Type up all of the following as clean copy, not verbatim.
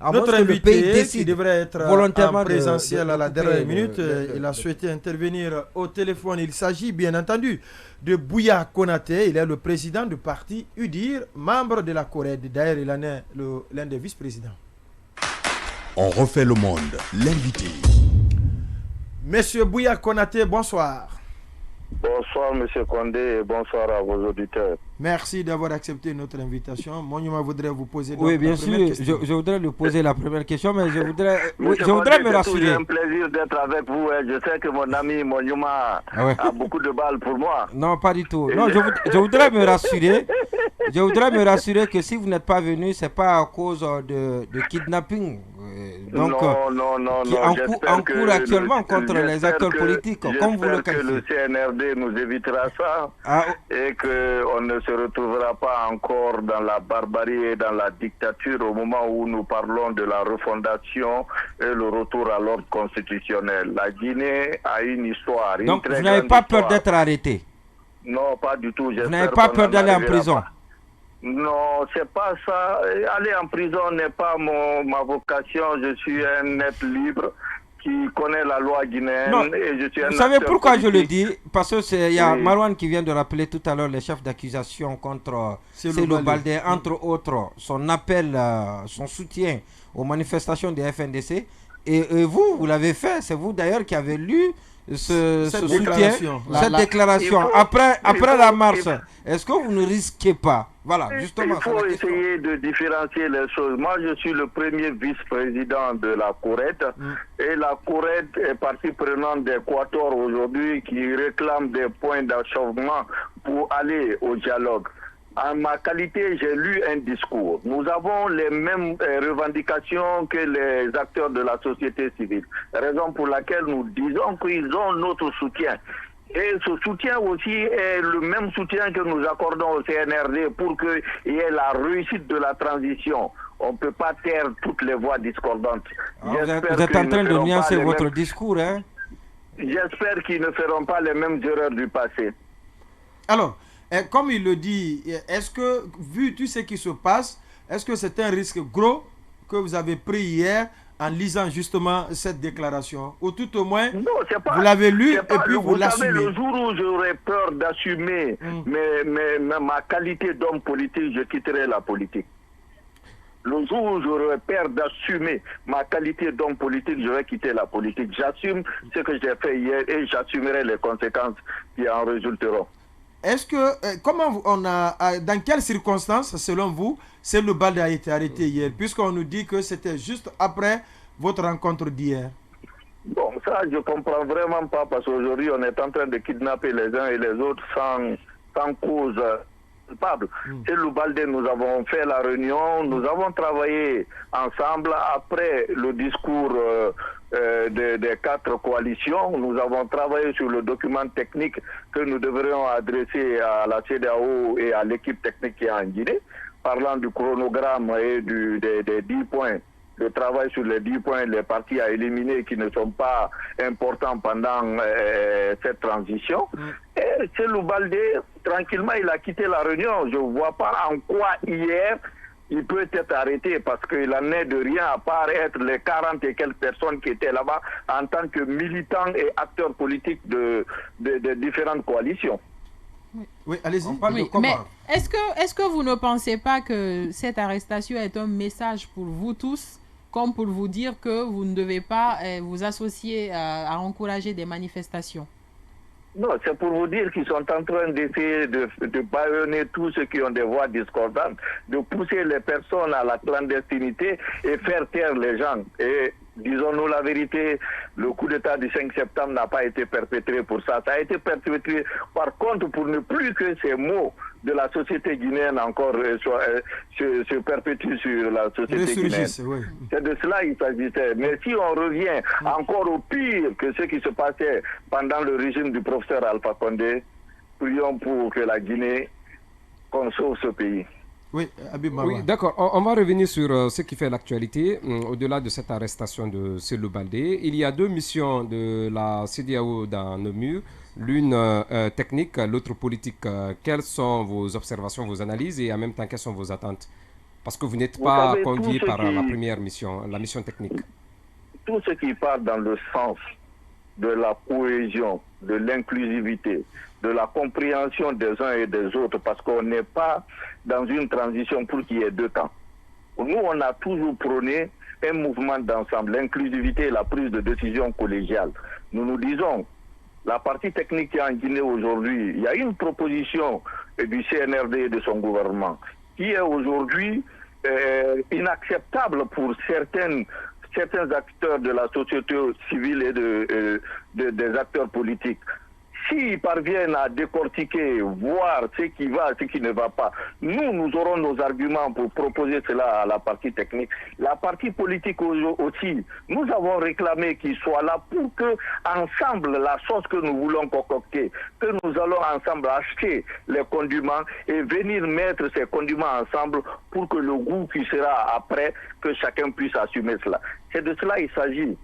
À Notre moins que le pays invité, qui décide devrait être volontairement en présentiel à la couper dernière minute, il a souhaité intervenir au téléphone. Il s'agit bien entendu de Bouya Konaté. Il est le président du parti UDIR, membre de la CORED. D'ailleurs, il en est l'un des vice-présidents. On refait le monde, l'invité. Monsieur Bouya Konaté, bonsoir. Bonsoir Monsieur Condé et bonsoir à vos auditeurs. Merci d'avoir accepté notre invitation. Monima voudrait vous poser Oui, la bien première sûr, question. je voudrais lui poser la première question, mais je voudrais me C'est rassurer. toujours un plaisir d'être avec vous. Je sais que mon ami Monima a beaucoup de balles pour moi. Non, pas du tout. Non, je voudrais me rassurer. Je voudrais me rassurer que si vous n'êtes pas venu, c'est pas à cause de kidnapping. Donc, non. Qui en cours actuellement contre les acteurs politiques, comme vous le qualifiez. J'espère que le CNRD nous évitera ça et qu'on ne se retrouvera pas encore dans la barbarie et dans la dictature au moment où nous parlons de la refondation et le retour à l'ordre constitutionnel. La Guinée a une histoire. Donc, vous n'avez pas peur d'être arrêté? Non, pas du tout. Vous n'avez pas peur d'aller en prison? Non, c'est pas ça. Aller en prison n'est pas ma vocation. Je suis un être libre qui connaît la loi guinéenne. Non. Et je suis un Vous savez pourquoi politique. je le dis? Parce que il y a Marouane qui vient de rappeler tout à l'heure les chefs d'accusation contre Cellou Baldé, entre autres, son appel, son soutien aux manifestations des FNDC. Et vous l'avez fait. C'est vous d'ailleurs qui avez lu cette déclaration. Après la marche, est-ce que vous ne risquez pas? Voilà, justement. Il faut essayer de différencier les choses. Moi, je suis le premier vice-président de la CORED. Et la CORED est partie prenante d'Équateur aujourd'hui qui réclame des points d'achèvement pour aller au dialogue. En ma qualité, j'ai lu un discours. Nous avons les mêmes revendications que les acteurs de la société civile. Raison pour laquelle nous disons qu'ils ont notre soutien. Et ce soutien aussi est le même soutien que nous accordons au CNRD pour qu'il y ait la réussite de la transition. On ne peut pas taire toutes les voix discordantes. Vous êtes en train de nuancer votre discours, hein? J'espère qu'ils ne feront pas les mêmes erreurs du passé. Alors, comme il le dit, est-ce que, vu tout ce qui se passe, est-ce que c'est un risque gros que vous avez pris hier en lisant justement cette déclaration? Ou tout au moins, vous l'avez lu et puis vous l'assumez? Le jour où j'aurai peur d'assumer ma qualité d'homme politique, je quitterai la politique. Le jour où j'aurai peur d'assumer ma qualité d'homme politique, je vais quitter la politique. J'assume ce que j'ai fait hier et j'assumerai les conséquences qui en résulteront. Est-ce que, dans quelles circonstances, selon vous, Cellou Baldé a été arrêté hier, puisqu'on nous dit que c'était juste après votre rencontre d'hier? Bon, ça, je ne comprends vraiment pas, parce qu'aujourd'hui, on est en train de kidnapper les uns et les autres sans cause culpable. Cellou Baldé, nous avons fait la réunion, nous avons travaillé ensemble après le discours des 4 coalitions. Nous avons travaillé sur le document technique que nous devrions adresser à la CEDEAO et à l'équipe technique qui est en Guinée, parlant du chronogramme et des 10 points. Le travail sur les 10 points, les partis à éliminer qui ne sont pas importants pendant cette transition. Et Cellou Baldé, tranquillement, il a quitté la réunion. Je ne vois pas en quoi hier il peut être arrêté, parce qu'il en est de rien à part être les 40 et quelques personnes qui étaient là-bas en tant que militants et acteurs politiques de différentes coalitions. Oui, allez-y. Mais est-ce que vous ne pensez pas que cette arrestation est un message pour vous tous, comme pour vous dire que vous ne devez pas vous associer à encourager des manifestations? Non, c'est pour vous dire qu'ils sont en train d'essayer de bâillonner tous ceux qui ont des voix discordantes, de pousser les personnes à la clandestinité et faire taire les gens. Et disons-nous la vérité, le coup d'État du 5 septembre n'a pas été perpétré pour ça. Ça a été perpétré, par contre, pour ne plus que ces mots de la société guinéenne encore se perpétuent sur la société guinéenne. Oui. C'est de cela qu'il s'agissait. Mais si on revient encore au pire que ce qui se passait pendant le régime du professeur Alpha Condé, prions pour que la Guinée sauve ce pays. Oui, Habib Marwan. Oui, d'accord. On va revenir sur ce qui fait l'actualité. Au-delà de cette arrestation de Cellou Baldé, il y a 2 missions de la CEDEAO dans nos murs. L'une technique, l'autre politique. Quelles sont vos observations, vos analyses et en même temps, quelles sont vos attentes Parce que vous n'êtes pas convié par la première mission, la mission technique. Tout ce qui part dans le sens de la cohésion, de l'inclusivité, de la compréhension des uns et des autres, parce qu'on n'est pas dans une transition pour qu'il y ait deux camps. Nous, on a toujours prôné un mouvement d'ensemble, l'inclusivité et la prise de décision collégiale. Nous disons, la partie technique qui est en Guinée aujourd'hui, il y a une proposition du CNRD et de son gouvernement qui est aujourd'hui inacceptable pour certains acteurs de la société civile et des acteurs politiques. S'ils parviennent à décortiquer, voir ce qui va, ce qui ne va pas, nous aurons nos arguments pour proposer cela à la partie technique. La partie politique aussi, nous avons réclamé qu'ils soient là pour que, ensemble, la chose que nous voulons concocter, que nous allons ensemble acheter les condiments et venir mettre ces condiments ensemble pour que le goût qui sera après, que chacun puisse assumer cela. C'est de cela qu'il s'agit.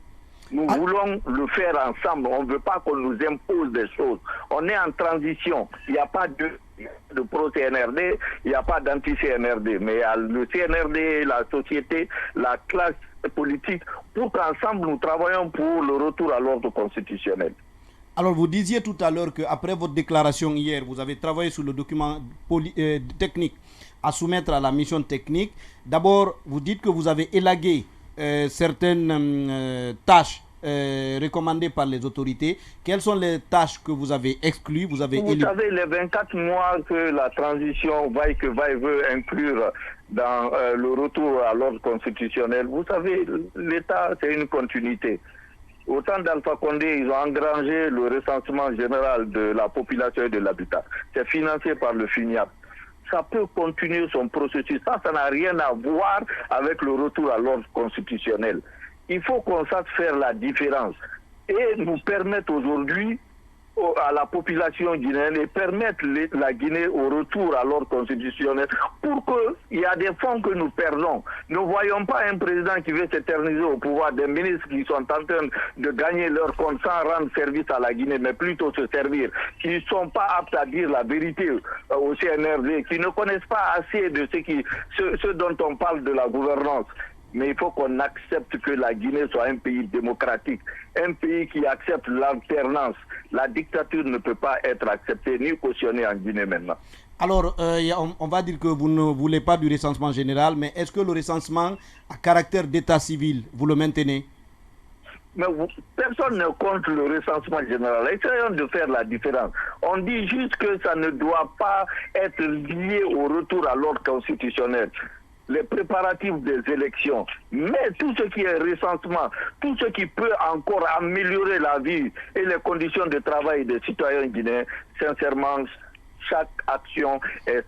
Nous voulons le faire ensemble. On ne veut pas qu'on nous impose des choses. On est en transition. Il n'y a pas de pro-CNRD, il n'y a pas d'anti-CNRD. Mais il y a le CNRD, la société, la classe politique, pour qu'ensemble nous travaillons pour le retour à l'ordre constitutionnel. Alors, vous disiez tout à l'heure qu'après votre déclaration hier, vous avez travaillé sur le document technique à soumettre à la mission technique. D'abord, vous dites que vous avez élagué certaines tâches recommandées par les autorités. Quelles sont les tâches que vous avez exclues? Vous savez, les 24 mois que la transition veut inclure dans le retour à l'ordre constitutionnel, vous savez, l'État, c'est une continuité. Au temps d'Alpha Condé, ils ont engrangé le recensement général de la population et de l'habitat. C'est financé par le FINIAP. Ça peut continuer son processus. Ça n'a rien à voir avec le retour à l'ordre constitutionnel. Il faut qu'on sache faire la différence et nous permettre aujourd'hui à la population guinéenne et permettre la Guinée au retour à l'ordre constitutionnel pour qu'il y a des fonds que nous perdons. Ne voyons pas un président qui veut s'éterniser au pouvoir, des ministres qui sont en train de gagner leur compte sans rendre service à la Guinée, mais plutôt se servir, qui ne sont pas aptes à dire la vérité au CNRD, qui ne connaissent pas assez de ce dont on parle de la gouvernance. Mais il faut qu'on accepte que la Guinée soit un pays démocratique, un pays qui accepte l'alternance. La dictature ne peut pas être acceptée ni cautionnée en Guinée maintenant. Alors, on va dire que vous ne voulez pas du recensement général, mais est-ce que le recensement à caractère d'état civil, vous le maintenez? Mais personne ne compte le recensement général. Essayons de faire la différence. On dit juste que ça ne doit pas être lié au retour à l'ordre constitutionnel. Les préparatifs des élections, mais tout ce qui est recensement, tout ce qui peut encore améliorer la vie et les conditions de travail des citoyens guinéens, sincèrement, chaque action est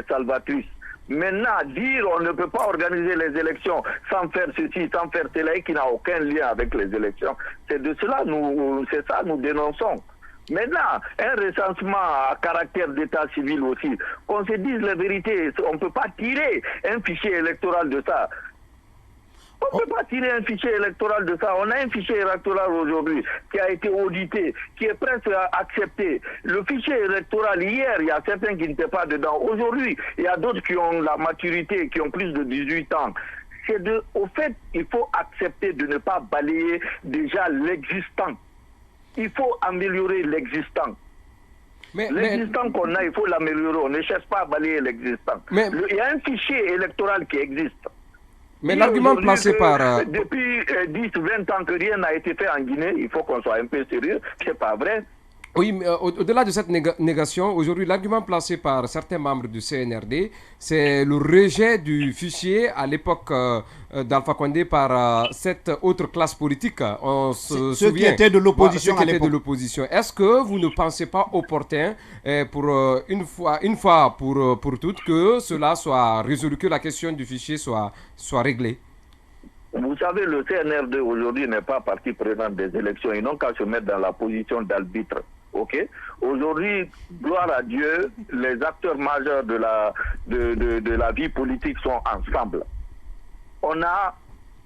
salvatrice. Maintenant, dire on ne peut pas organiser les élections sans faire ceci, sans faire cela, qui n'a aucun lien avec les élections, c'est ça nous dénonçons. Maintenant, un recensement à caractère d'état civil aussi, qu'on se dise la vérité, on ne peut pas tirer un fichier électoral de ça. On ne peut pas tirer un fichier électoral de ça. On a un fichier électoral aujourd'hui qui a été audité, qui est presque accepté. Le fichier électoral, hier, il y a certains qui n'étaient pas dedans. Aujourd'hui, il y a d'autres qui ont la maturité, qui ont plus de 18 ans. Au fait, il faut accepter de ne pas balayer déjà l'existant. Il faut améliorer l'existant. L'existant qu'on a, il faut l'améliorer. On ne cherche pas à balayer l'existant. Il y a un fichier électoral qui existe. Mais l'argument placé par... Depuis 10-20 ans que rien n'a été fait en Guinée, il faut qu'on soit un peu sérieux. C'est pas vrai. Oui, mais au-delà de cette négation, aujourd'hui, l'argument placé par certains membres du CNRD, c'est le rejet du fichier à l'époque d'Alpha Condé par cette autre classe politique. On se souvient. Ceux qui étaient de l'opposition à l'époque. Est-ce que vous ne pensez pas opportun pour une fois pour toutes que cela soit résolu, que la question du fichier soit réglée? Vous savez, le CNRD aujourd'hui n'est pas partie prenante des élections. Ils n'ont qu'à se mettre dans la position d'arbitre. Okay. Aujourd'hui, gloire à Dieu, les acteurs majeurs de la vie politique sont ensemble. On a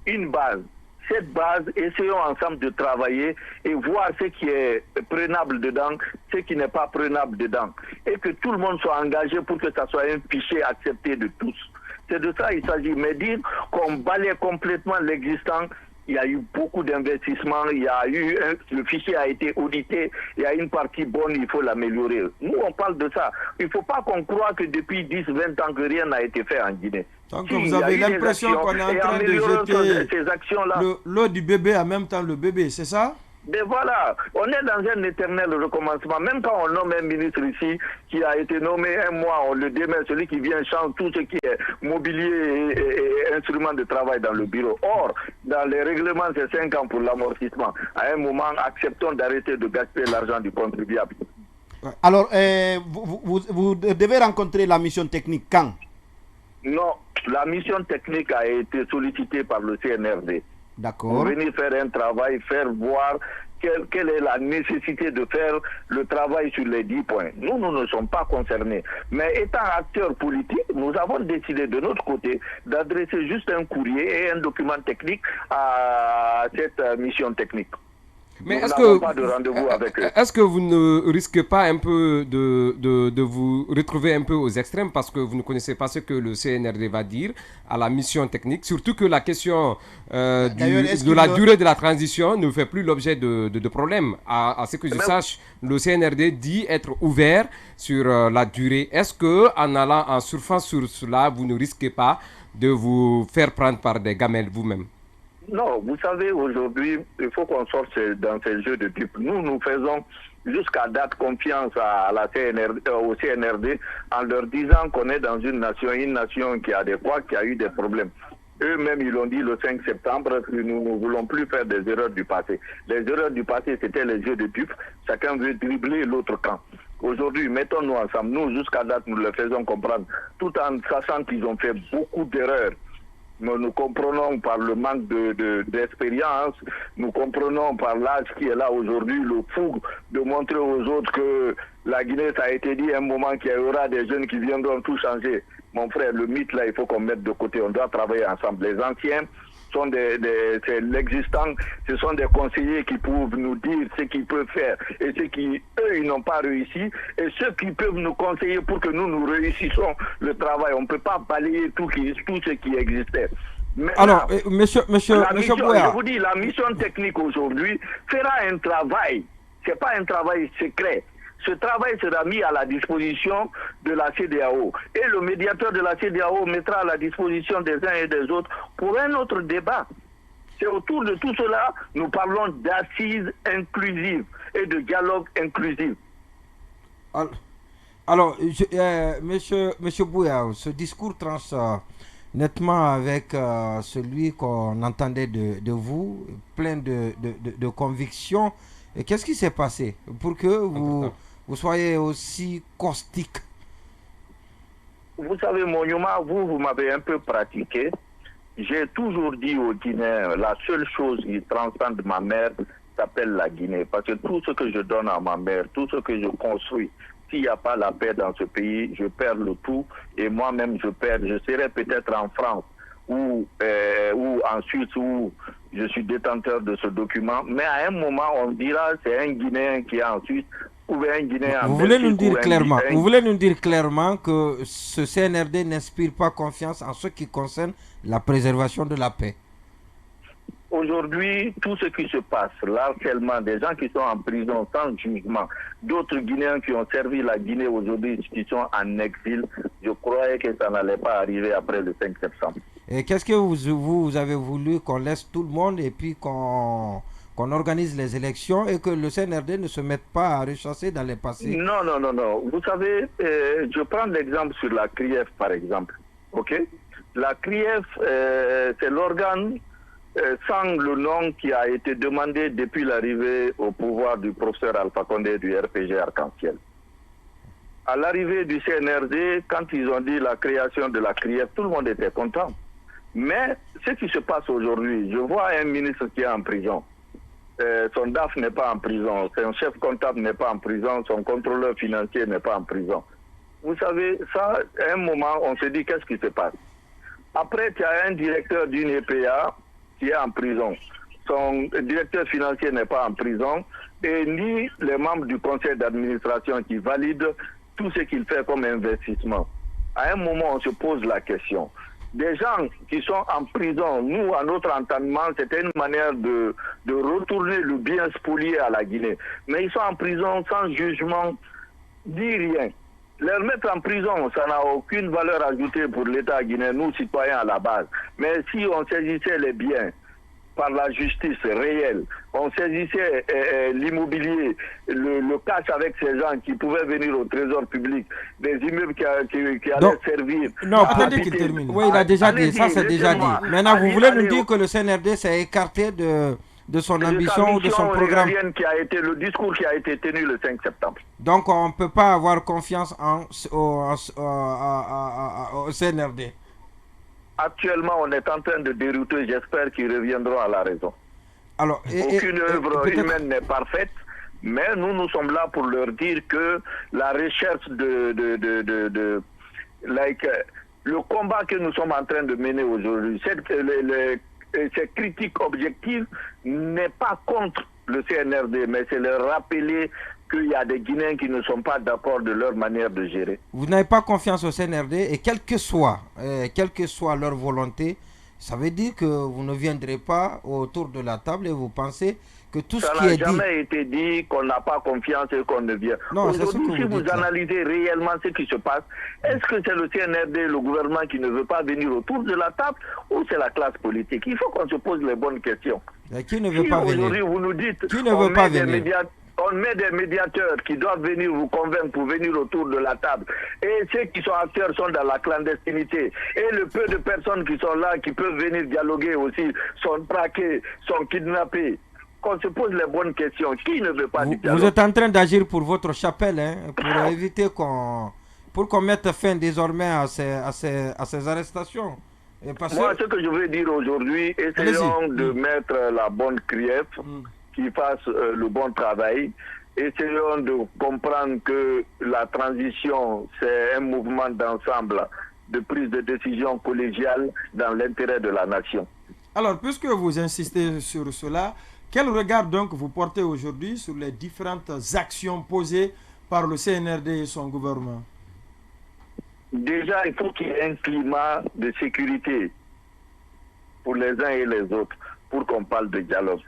une base. Cette base, essayons ensemble de travailler et voir ce qui est prenable dedans, ce qui n'est pas prenable dedans. Et que tout le monde soit engagé pour que ça soit un fichier accepté de tous. C'est de ça qu'il s'agit. Mais dire qu'on balaye complètement l'existant, il y a eu beaucoup d'investissements, le fichier a été audité, il y a une partie bonne, il faut l'améliorer. Nous, on parle de ça. Il ne faut pas qu'on croie que depuis 10-20 ans que rien n'a été fait en Guinée. Donc vous avez l'impression qu'on est en train de jeter ces actions-là. L'eau du bébé en même temps le bébé, c'est ça? Mais voilà, on est dans un éternel recommencement. Même quand on nomme un ministre ici qui a été nommé un mois, on le démet, celui qui vient change tout ce qui est mobilier et instruments de travail dans le bureau. Or, dans les règlements, c'est 5 ans pour l'amortissement. À un moment, acceptons d'arrêter de gaspiller l'argent du contribuable. Alors, vous devez rencontrer la mission technique quand? Non, la mission technique a été sollicitée par le CNRD. D'accord. Pour venir faire un travail, faire voir quelle est la nécessité de faire le travail sur les 10 points. Nous ne sommes pas concernés. Mais étant acteurs politiques, nous avons décidé de notre côté d'adresser juste un courrier et un document technique à cette mission technique. Mais est-ce que vous ne risquez pas un peu de vous retrouver un peu aux extrêmes parce que vous ne connaissez pas ce que le CNRD va dire à la mission technique, surtout que la question de la durée de la transition ne fait plus l'objet de problèmes. À ce que je sache, le CNRD dit être ouvert sur la durée. Est-ce que en surfant sur cela, vous ne risquez pas de vous faire prendre par des gamelles vous-même? Non, vous savez, aujourd'hui, il faut qu'on sorte dans ces jeux de type. Nous faisons jusqu'à date confiance à la au CNRD en leur disant qu'on est dans une nation qui a des quoi, qui a eu des problèmes. Eux-mêmes, ils l'ont dit le 5 septembre, que nous ne voulons plus faire des erreurs du passé. Les erreurs du passé, c'était les jeux de type. Chacun veut dribbler l'autre camp. Aujourd'hui, mettons-nous ensemble. Nous, jusqu'à date, nous le faisons comprendre, tout en sachant qu'ils ont fait beaucoup d'erreurs. Nous comprenons par le manque d'expérience, nous comprenons par l'âge qui est là aujourd'hui, le fougue de montrer aux autres que la Guinée, ça a été dit à un moment qu'il y aura des jeunes qui viendront tout changer. Mon frère, le mythe là, il faut qu'on mette de côté, on doit travailler ensemble. Les anciens sont c'est l'existant, ce sont des conseillers qui peuvent nous dire ce qu'ils peuvent faire et ce qui, eux, ils n'ont pas réussi, et ceux qui peuvent nous conseiller pour que nous réussissons le travail. On ne peut pas balayer tout ce qui existait. Maintenant, alors, monsieur Bouya, je vous dis, la mission technique aujourd'hui fera un travail, c'est pas un travail secret. Ce travail sera mis à la disposition de la CEDEAO. Et le médiateur de la CEDEAO mettra à la disposition des uns et des autres pour un autre débat. C'est autour de tout cela, nous parlons d'assises inclusives et de dialogue inclusif. Alors, monsieur Bouya, ce discours tranche nettement avec celui qu'on entendait de vous, plein de convictions. Et qu'est-ce qui s'est passé pour que vous soyez aussi caustique? Vous savez, Monument, vous m'avez un peu pratiqué. J'ai toujours dit aux Guinéens, la seule chose qui transcende ma mère s'appelle la Guinée. Parce que tout ce que je donne à ma mère, tout ce que je construis, s'il n'y a pas la paix dans ce pays, je perds le tout. Et moi-même, je perds. Je serai peut-être en France ou en Suisse où je suis détenteur de ce document. Mais à un moment, on dira c'est un Guinéen qui est en Suisse ou un Guinéen en Belgique. Vous voulez nous dire clairement que ce CNRD n'inspire pas confiance en ce qui concerne la préservation de la paix? Aujourd'hui, tout ce qui se passe, l'harcèlement des gens qui sont en prison sans jugement, d'autres Guinéens qui ont servi la Guinée aujourd'hui, qui sont en exil, je croyais que ça n'allait pas arriver après le 5 septembre. Et qu'est-ce que vous avez voulu qu'on laisse tout le monde et puis qu'on organise les élections et que le CNRD ne se mette pas à rechasser dans les passés? Non. Vous savez, je prends l'exemple sur la CRIEF par exemple. Ok? La CRIEF, c'est l'organe sans le nom qui a été demandé depuis l'arrivée au pouvoir du professeur Alpha Condé du RPG Arc-en-Ciel. À l'arrivée du CNRD, quand ils ont dit la création de la CRIEF, tout le monde était content. Mais ce qui se passe aujourd'hui, je vois un ministre qui est en prison. Son DAF n'est pas en prison, son chef comptable n'est pas en prison, son contrôleur financier n'est pas en prison. Vous savez, ça, à un moment, on se dit qu'est-ce qui se passe. Après, tu as un directeur d'une EPA qui est en prison. Son directeur financier n'est pas en prison et ni les membres du conseil d'administration qui valident tout ce qu'il fait comme investissement. À un moment, on se pose la question. des gens qui sont en prison, nous, à notre entendement, c'était une manière de retourner le bien spolié à la Guinée. Mais ils sont en prison sans jugement, ni rien. Les mettre en prison, ça n'a aucune valeur ajoutée pour l'État guinéen, nous, citoyens à la base. Mais si on saisissait les biens par la justice réelle, on saisissait l'immobilier, le cash avec ces gens qui pouvaient venir au trésor public, des immeubles qui allaient servir. Non, attendez qu'il termine. Oui, il a déjà dit, ça c'est déjà dit. Maintenant, vous voulez nous dire que le CNRD s'est écarté de son ambition ou de son programme le discours qui a été tenu le 5 septembre. Donc, on ne peut pas avoir confiance au CNRD. Actuellement, on est en train de dérouter, j'espère qu'ils reviendront à la raison. Alors, aucune œuvre humaine n'est parfaite, mais nous sommes là pour leur dire que la recherche le combat que nous sommes en train de mener aujourd'hui, cette critique objective n'est pas contre le CNRD, mais c'est leur rappeler qu'il y a des Guinéens qui ne sont pas d'accord de leur manière de gérer. Vous n'avez pas confiance au CNRD et quelle que soit leur volonté, ça veut dire que vous ne viendrez pas autour de la table et vous pensez que tout ce qui est dit... Ça n'a jamais été dit qu'on n'a pas confiance et qu'on ne vient. Aujourd'hui, si vous analysez réellement ce qui se passe, est-ce que c'est le CNRD, le gouvernement qui ne veut pas venir autour de la table ou c'est la classe politique? Il faut qu'on se pose les bonnes questions. Et qui ne veut pas venir? Aujourd'hui, vous nous dites... Qui ne veut pas venir? On met des médiateurs qui doivent venir vous convaincre pour venir autour de la table. Et ceux qui sont acteurs sont dans la clandestinité. Et le peu de personnes qui sont là, qui peuvent venir dialoguer aussi, sont traqués, sont kidnappés. Qu'on se pose les bonnes questions. Qui ne veut pas du dialogue? Vous êtes en train d'agir pour votre chapelle, pour éviter qu'on mette fin désormais à ces arrestations. Moi, ce que je veux dire aujourd'hui, essayons de mettre la bonne criette, qui fasse le bon travail. Essayons de comprendre que la transition, c'est un mouvement d'ensemble, de prise de décision collégiale dans l'intérêt de la nation. Alors, puisque vous insistez sur cela, quel regard donc vous portez aujourd'hui sur les différentes actions posées par le CNRD et son gouvernement? Déjà, il faut qu'il y ait un climat de sécurité pour les uns et les autres, pour qu'on parle de dialogue.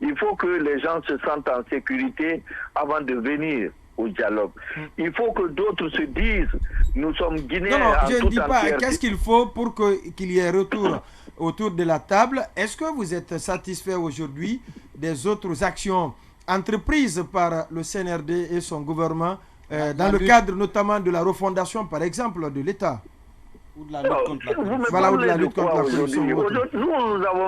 Il faut que les gens se sentent en sécurité avant de venir au dialogue. Il faut que d'autres se disent, nous sommes Guinéens. Non, je ne dis pas, qu'est-ce qu'il faut pour qu'il y ait retour autour de la table? Est-ce que vous êtes satisfait aujourd'hui des autres actions entreprises par le CNRD et son gouvernement dans le cadre notamment de la refondation, par exemple, de l'État? Nous avons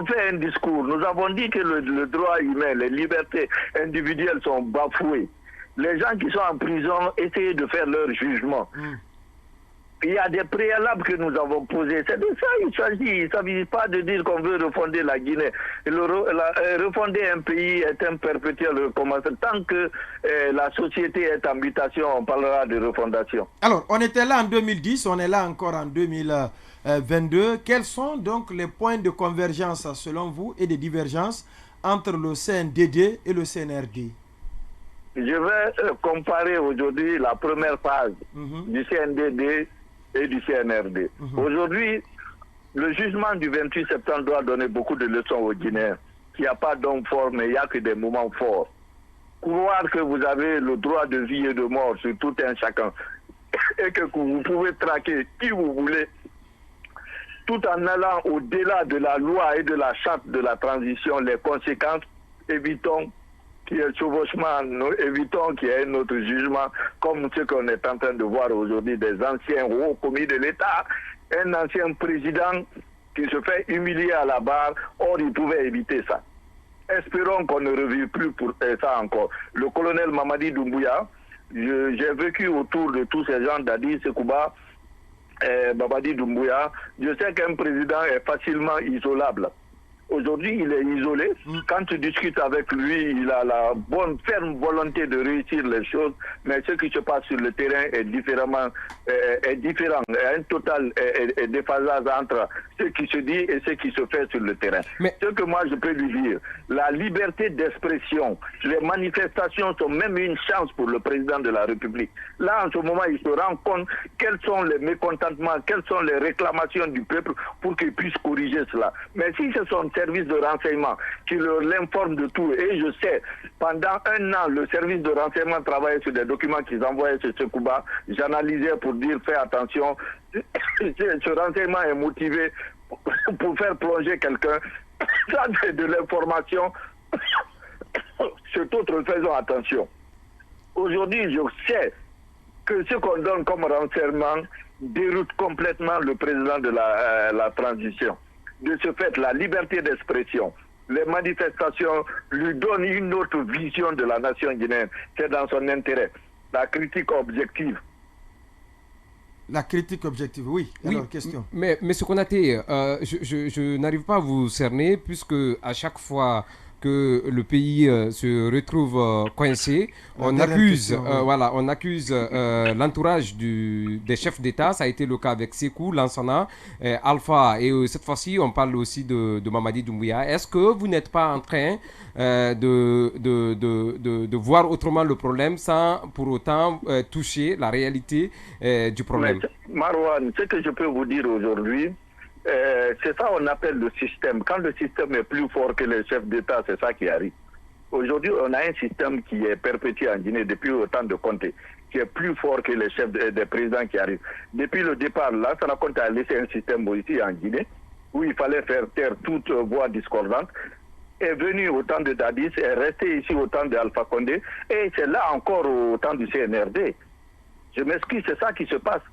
fait un discours, nous avons dit que le droit humain, les libertés individuelles sont bafouées. Les gens qui sont en prison essayent de faire leur jugement. Il y a des préalables que nous avons posés. C'est de ça il s'agit. Il ne s'agit pas de dire qu'on veut refonder la Guinée. Refonder un pays est un perpétuel recommencement. Tant que la société est en mutation, on parlera de refondation. Alors, on était là en 2010, on est là encore en 2022. Quels sont donc les points de convergence, selon vous, et de divergence entre le CNDD et le CNRD? Je vais comparer aujourd'hui la première phase du CNDD et du CNRD. Aujourd'hui, le jugement du 28 septembre doit donner beaucoup de leçons aux Guinéens. Il n'y a pas d'homme fort, mais il n'y a que des moments forts. Croire que vous avez le droit de vie et de mort sur tout un chacun et que vous pouvez traquer qui vous voulez tout en allant au-delà de la loi et de la charte de la transition, les conséquences, évitons qu'il y ait chevauchement, évitons qu'il y ait un autre jugement, comme ce qu'on est en train de voir aujourd'hui des anciens hauts commis de l'État, un ancien président qui se fait humilier à la barre, or il pouvait éviter ça. Espérons qu'on ne revive plus pour ça encore. Le colonel Mamadi Doumbouya, j'ai vécu autour de tous ces gens, Dadi Sekouba, Babadi Doumbouya, je sais qu'un président est facilement isolable. Aujourd'hui, il est isolé. Quand tu discutes avec lui, il a la bonne, ferme volonté de réussir les choses, mais ce qui se passe sur le terrain est différent. Il y a un total déphasage entre ce qui se dit et ce qui se fait sur le terrain. Mais ce que moi je peux lui dire, la liberté d'expression, les manifestations sont même une chance pour le président de la République. Là, en ce moment, il se rend compte quels sont les mécontentements, quelles sont les réclamations du peuple pour qu'il puisse corriger cela. Mais si c'est son service de renseignement qui l'informe de tout, et je sais, pendant un an, le service de renseignement travaillait sur des documents qu'ils envoyaient sur Sekouba, j'analysais pour dire fais attention, ce renseignement est motivé pour faire plonger quelqu'un, ça c'est de l'information, surtout faisons attention. Aujourd'hui, je sais que ce qu'on donne comme renseignement déroute complètement le président de la transition. De ce fait, la liberté d'expression, les manifestations lui donnent une autre vision de la nation guinéenne. C'est dans son intérêt. La critique objective. La critique objective, oui. Alors, question. Mais M. Konaté, je n'arrive pas à vous cerner, puisque à chaque fois que le pays se retrouve coincé, on accuse l'entourage des chefs d'État. Ça a été le cas avec Sékou, Lansana, Alpha, et cette fois-ci, on parle aussi de Mamadi Doumbouya. Est-ce que vous n'êtes pas en train de voir autrement le problème sans pour autant toucher la réalité du problème? Marwan, ce que je peux vous dire aujourd'hui, c'est ça qu'on appelle le système. Quand le système est plus fort que les chefs d'État, c'est ça qui arrive. Aujourd'hui, on a un système qui est perpétué en Guinée depuis autant de Conté, qui est plus fort que les chefs des présidents qui arrivent. Depuis le départ, Lansana Conté a laissé un système ici en Guinée, où il fallait faire taire toute voix discordante, est venu au temps de Dadis, est resté ici au temps d'Alpha Condé, et c'est là encore au temps du CNRD. Je m'excuse, c'est ça qui se passe.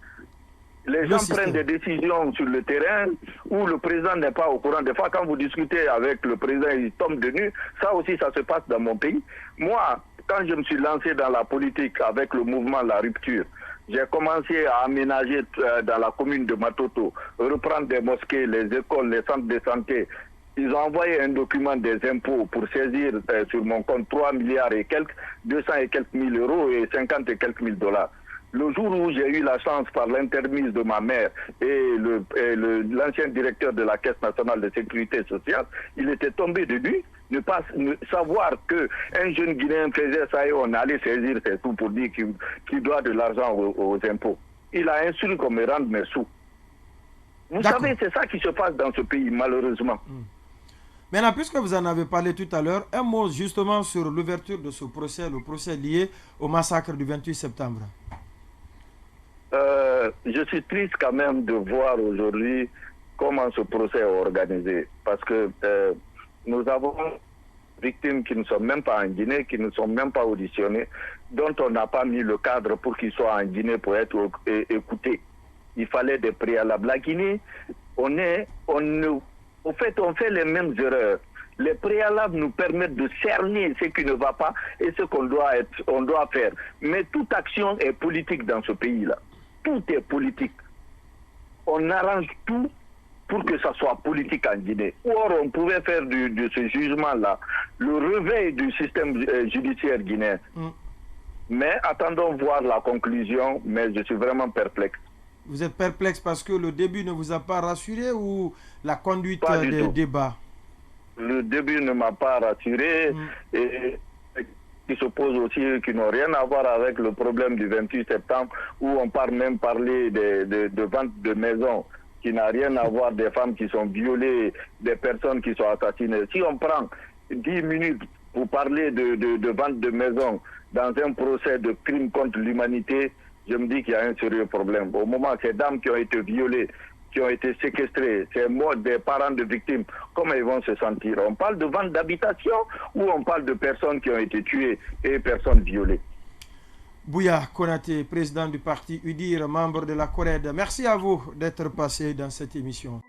Les gens prennent des décisions sur le terrain où le président n'est pas au courant. Des fois, quand vous discutez avec le président, il tombe de nu. Ça aussi, ça se passe dans mon pays. Moi, quand je me suis lancé dans la politique avec le mouvement La Rupture, j'ai commencé à aménager dans la commune de Matoto, reprendre des mosquées, les écoles, les centres de santé. Ils ont envoyé un document des impôts pour saisir sur mon compte 3 milliards et quelques, 200 et quelques mille euros et 50 et quelques mille dollars. Le jour où j'ai eu la chance, par l'intermise de ma mère et l'ancien directeur de la Caisse nationale de sécurité sociale, il était tombé de lui, ne savoir qu'un jeune Guinéen faisait ça et on allait saisir ses sous pour dire qu'il doit de l'argent aux impôts. Il a instruit qu'on me rende mes sous. Vous savez, c'est ça qui se passe dans ce pays, malheureusement. Maintenant, puisque vous en avez parlé tout à l'heure, un mot justement sur l'ouverture de ce procès, le procès lié au massacre du 28 septembre. Je suis triste quand même de voir aujourd'hui comment ce procès est organisé. Parce que nous avons victimes qui ne sont même pas en Guinée, qui ne sont même pas auditionnées, dont on n'a pas mis le cadre pour qu'ils soient en Guinée pour être écoutés. Il fallait des préalables. La Guinée, on fait les mêmes erreurs. Les préalables nous permettent de cerner ce qui ne va pas et ce qu'on doit faire. Mais toute action est politique dans ce pays-là. Tout est politique. On arrange tout pour que ça soit politique en Guinée. Or, on pouvait faire de ce jugement-là le réveil du système judiciaire guinéen. Mais attendons voir la conclusion, mais je suis vraiment perplexe. Vous êtes perplexe parce que le début ne vous a pas rassuré ou la conduite des débats? Le début ne m'a pas rassuré et qui se posent aussi, qui n'ont rien à voir avec le problème du 28 septembre, où on parle même parler de vente de maisons, qui n'a rien à voir des femmes qui sont violées, des personnes qui sont assassinées. Si on prend 10 minutes pour parler de vente de maisons dans un procès de crime contre l'humanité, je me dis qu'il y a un sérieux problème. Au moment, ces dames qui ont été violées, qui ont été séquestrés, c'est moi, des parents de victimes, comment ils vont se sentir? On parle de vente d'habitation ou on parle de personnes qui ont été tuées et personnes violées? Bouya Konaté, président du parti UDIR, membre de la CORED, merci à vous d'être passé dans cette émission.